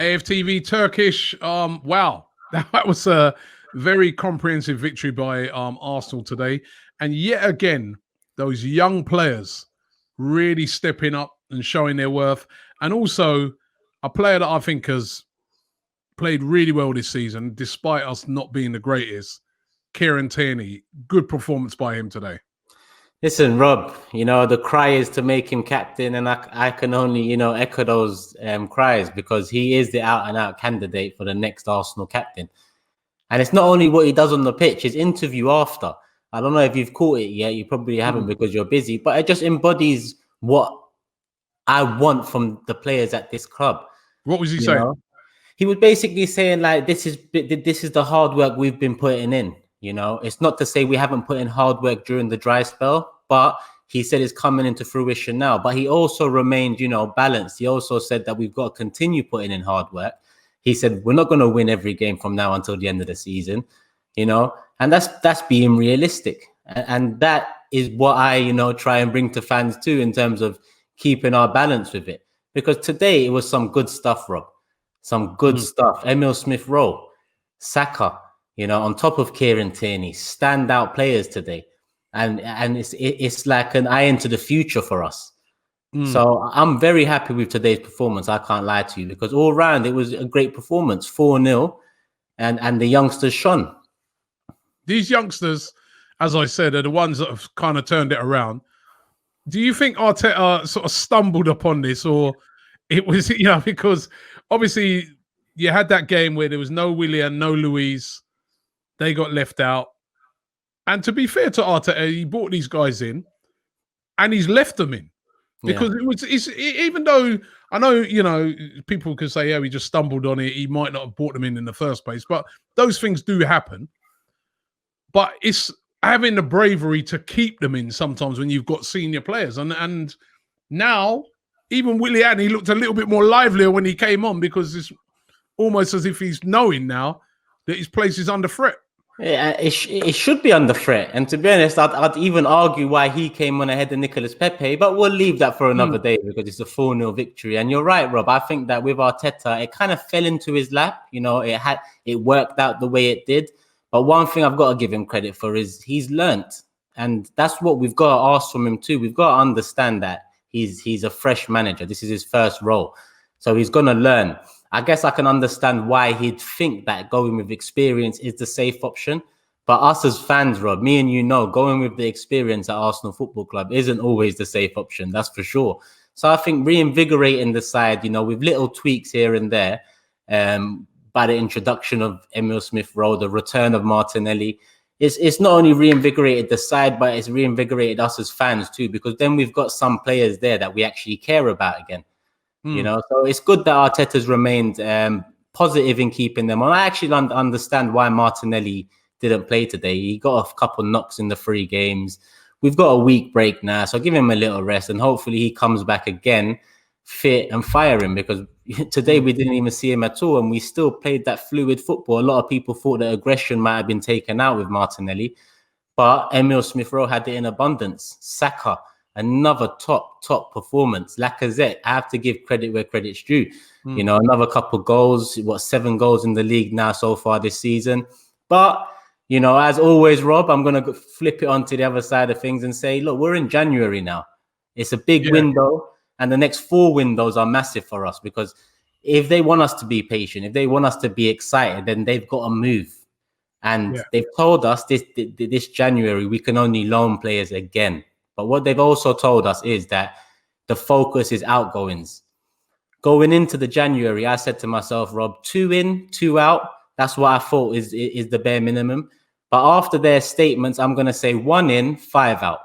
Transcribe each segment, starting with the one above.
AFTV Turkish. Wow, that was a very comprehensive victory by Arsenal today. And yet again, those young players really stepping up and showing their worth. And also a player that I think has played really well this season, despite us not being the greatest, Kieran Tierney. Good performance by him today. Listen, Rob, the cry is to make him captain, and I can only, echo those cries, because he is the out-and-out candidate for the next Arsenal captain. And it's not only what he does on the pitch, his interview after. I don't know if you've caught it yet. You probably haven't because you're busy, but it just embodies what I want from the players at this club. What was he saying? He was basically saying, like, this is the hard work we've been putting in. It's not to say we haven't put in hard work during the dry spell, but he said it's coming into fruition now. But he also remained, balanced. He also said that we've got to continue putting in hard work. He said we're not going to win every game from now until the end of the season, and that's being realistic. And that is what I, try and bring to fans too, in terms of keeping our balance with it. Because today it was some good stuff, Rob. Some good stuff. Emile Smith-Rowe, Saka, on top of Kieran Tierney, standout players today. And it's like an eye into the future for us. So I'm very happy with today's performance. I can't lie to you, because all round it was a great performance, 4-0, and the youngsters shone. These youngsters, as I said, are the ones that have kind of turned it around. Do you think Arteta sort of stumbled upon this, or it was, because obviously you had that game where there was no Willian, no Luis. They got left out. And to be fair to Arteta, he brought these guys in and he's left them in. Because even though I know, people can say, yeah, he just stumbled on it. He might not have brought them in the first place. But those things do happen. But it's having the bravery to keep them in sometimes when you've got senior players. And now, even Willian, he looked a little bit more livelier when he came on, because it's almost as if he's knowing now that his place is under threat. Yeah, it should be under threat. And to be honest, I'd even argue why he came on ahead of Nicolas Pepe, but we'll leave that for another day, because it's a 4-0 victory. And you're right, Rob. I think that with Arteta, it kind of fell into his lap. It worked out the way it did. But one thing I've got to give him credit for is he's learnt. And that's what we've got to ask from him too. We've got to understand that he's a fresh manager. This is his first role. So he's going to learn. I guess I can understand why he'd think that going with experience is the safe option. But us as fans, Rob, me and going with the experience at Arsenal Football Club isn't always the safe option. That's for sure. So I think reinvigorating the side, with little tweaks here and there, by the introduction of Emile Smith-Rowe, the return of Martinelli, it's not only reinvigorated the side, but it's reinvigorated us as fans too, because then we've got some players there that we actually care about again. So it's good that Arteta's remained positive in keeping them on. I actually understand why Martinelli didn't play today. He got a couple knocks in the 3 games. We've got a week break now, so give him a little rest, and hopefully he comes back again fit and firing, because today we didn't even see him at all, and we still played that fluid football. A lot of people thought that aggression might have been taken out with Martinelli, but Emile Smith-Rowe had it in abundance. Saka, another top performance. Lacazette, I have to give credit where credit's due. Another couple goals. 7 goals in the league now so far this season. But, as always, Rob, I'm going to flip it onto the other side of things and say, look, we're in January now. It's a big window, and the next 4 windows are massive for us, because if they want us to be patient, if they want us to be excited, then they've got to move. And they've told us this January we can only loan players again. But what they've also told us is that the focus is outgoings. Going into the January, I said to myself, Rob, 2 in, 2 out. That's what I thought is the bare minimum. But after their statements, I'm going to say 1 in, 5 out.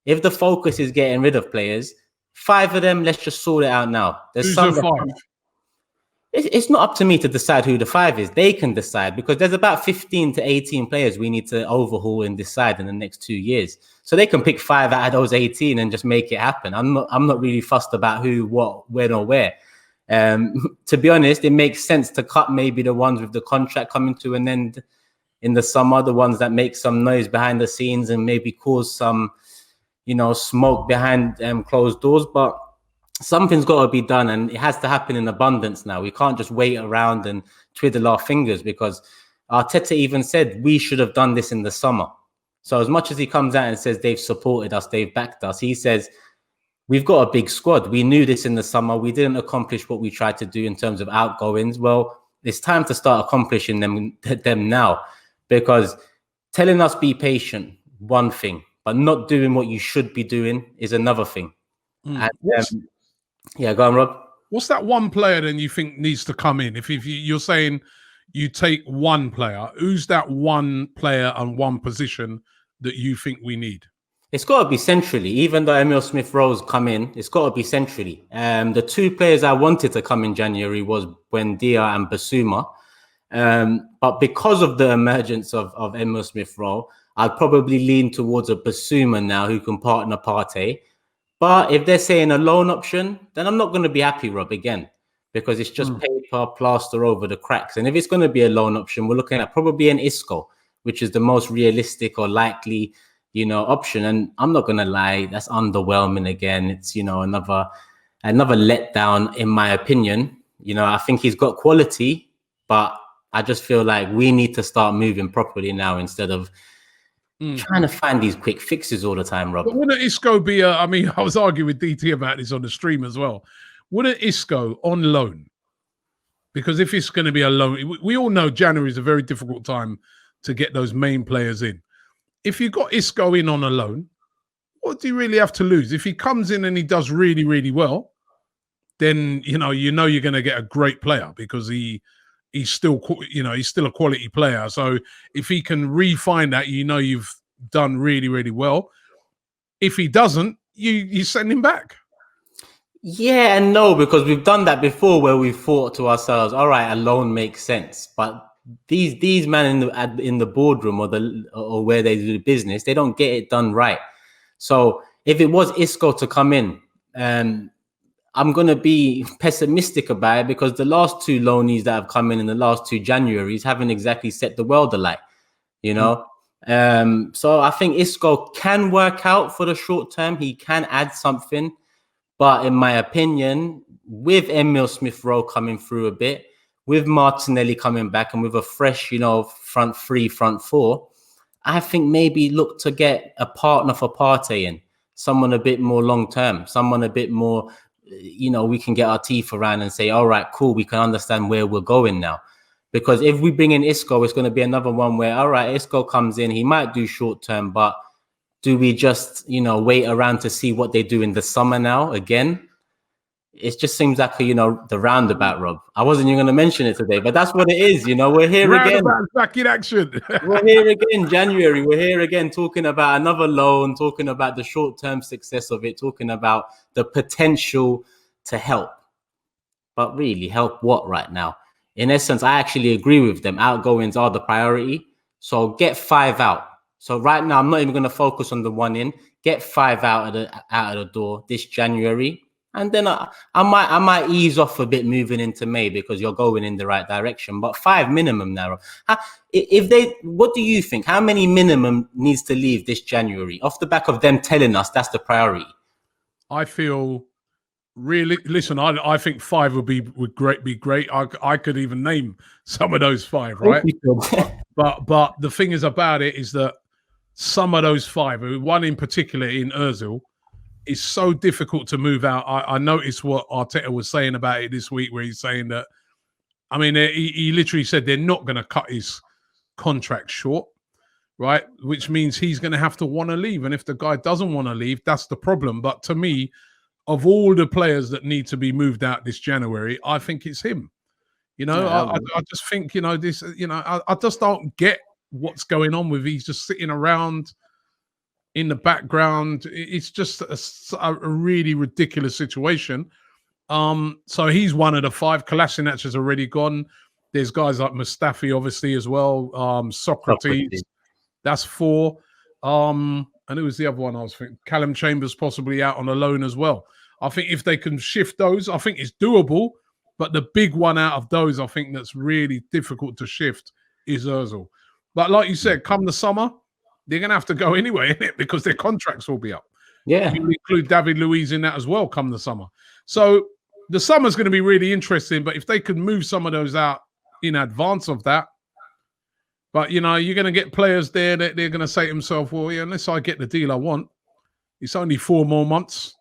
If the focus is getting rid of players, 5 of them, let's just sort it out now. Who's the 5? It's not up to me to decide who the 5 is. They can decide, because there's about 15 to 18 players we need to overhaul and decide in the next 2 years. So they can pick 5 out of those 18 and just make it happen. I'm not really fussed about who, what, when, or where. To be honest, it makes sense to cut maybe the ones with the contract coming to an end in the summer, the ones that make some noise behind the scenes and maybe cause some, smoke behind closed doors. But something's got to be done, and it has to happen in abundance now. We can't just wait around and twiddle our fingers, because Arteta even said we should have done this in the summer. So as much as he comes out and says they've supported us, they've backed us, he says we've got a big squad. We knew this in the summer. We didn't accomplish what we tried to do in terms of outgoings. Well, it's time to start accomplishing them now, because telling us be patient, one thing, but not doing what you should be doing is another thing. And, yeah, go on, Rob. What's that one player then you think needs to come in? If you're saying you take one player, who's that one player and one position that you think we need? It's got to be centrally. Even though Emile Smith-Rowe's come in, it's got to be centrally. The two players I wanted to come in January was Buendia and Basuma. But because of the emergence of Emile Smith-Rowe, I'd probably lean towards a Basuma now who can partner Partey. But if they're saying a loan option, then I'm not going to be happy, Rob, again, because it's just paper plaster over the cracks. And if it's going to be a loan option, we're looking at probably an Isco, which is the most realistic or likely, option. And I'm not going to lie, that's underwhelming again. It's, another letdown, in my opinion. I think he's got quality, but I just feel like we need to start moving properly now instead of trying to find these quick fixes all the time, Rob. But wouldn't Isco be I was arguing with DT about this on the stream as well. Wouldn't Isco on loan? Because if it's going to be a loan, we all know January is a very difficult time to get those main players in. If you got Isco in on a loan, what do you really have to lose? If he comes in and he does really, really well, then you're going to get a great player, because he's still he's still a quality player. So if he can refine that, you've done really, really well. If he doesn't, you send him back. Yeah and no, because we've done that before, where we thought to ourselves, all right, a loan makes sense, but these men in the boardroom or where they do the business, they don't get it done right. So if it was Isco to come in, I'm going to be pessimistic about it, because the last two loanees that have come in the last two Januaries haven't exactly set the world alight, So I think Isco can work out for the short term. He can add something. But in my opinion, with Emile Smith-Rowe coming through a bit, with Martinelli coming back, and with a fresh, front three, front four, I think maybe look to get a partner for Partey in, someone a bit more long-term, someone a bit more, we can get our teeth around and say, all right, cool, we can understand where we're going now. Because if we bring in Isco, it's going to be another one where, all right, Isco comes in, he might do short-term, but do we just, wait around to see what they do in the summer now again? It just seems like, the roundabout, Rob. I wasn't even going to mention it today, but that's what it is. We're here again. Back in action. We're here again, January. We're here again talking about another loan, talking about the short-term success of it, talking about the potential to help. But really, help what right now? In essence, I actually agree with them. Outgoings are the priority. So get 5 out. So right now, I'm not even going to focus on the one in. Get 5 out of the door this January. And then I might ease off a bit moving into May, because you're going in the right direction. But 5 minimum now. What do you think? How many minimum needs to leave this January off the back of them telling us that's the priority? I feel really. Listen, I think 5 would be great. I could even name some of those 5, right? but the thing is about it is that some of those 5, one in particular in Özil, is so difficult to move out. I noticed what Arteta was saying about it this week, where he's saying that, he literally said they're not going to cut his contract short, right? Which means he's going to have to want to leave. And if the guy doesn't want to leave, that's the problem. But to me, of all the players that need to be moved out this January, I think it's him. I just think, this, I just don't get what's going on with. He's just sitting around in the background. It's just a really ridiculous situation. So he's one of the 5. Kolasinac has already gone. There's guys like Mustafi, obviously, as well. Socrates, that's 4. And it was the other one I was thinking. Callum Chambers possibly out on a loan as well. I think if they can shift those, I think it's doable. But the big one out of those, I think that's really difficult to shift, is Özil. But like you said, come the summer, they're going to have to go anyway, innit? Because their contracts will be up. Yeah. You include David Luiz in that as well come the summer. So the summer's going to be really interesting, but if they could move some of those out in advance of that, but, you know, you're going to get players there that they're going to say to themselves, well, yeah, unless I get the deal I want, it's only 4 more months.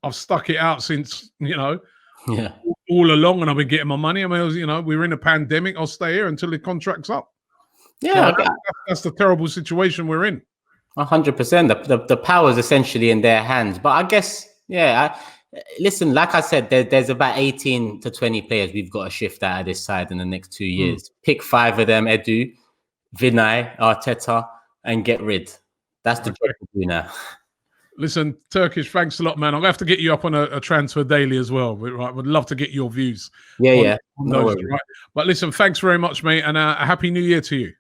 I've stuck it out since, you know, Yeah. all along, and I've been getting my money. I mean, you know, we're in a pandemic. I'll stay here until the contract's up. Yeah. So that's the terrible situation we're in. 100%. The power is essentially in their hands. But I guess, listen, like I said, there's about 18 to 20 players we've got to shift out of this side in the next 2 years. Pick 5 of them, Edu, Vinay, Arteta, and get rid. That's the job to do now. Listen, Turkish, thanks a lot, man. I'll have to get you up on a transfer daily as well. Right, would love to get your views. Yeah, on those, right? But listen, thanks very much, mate, and a happy New Year to you.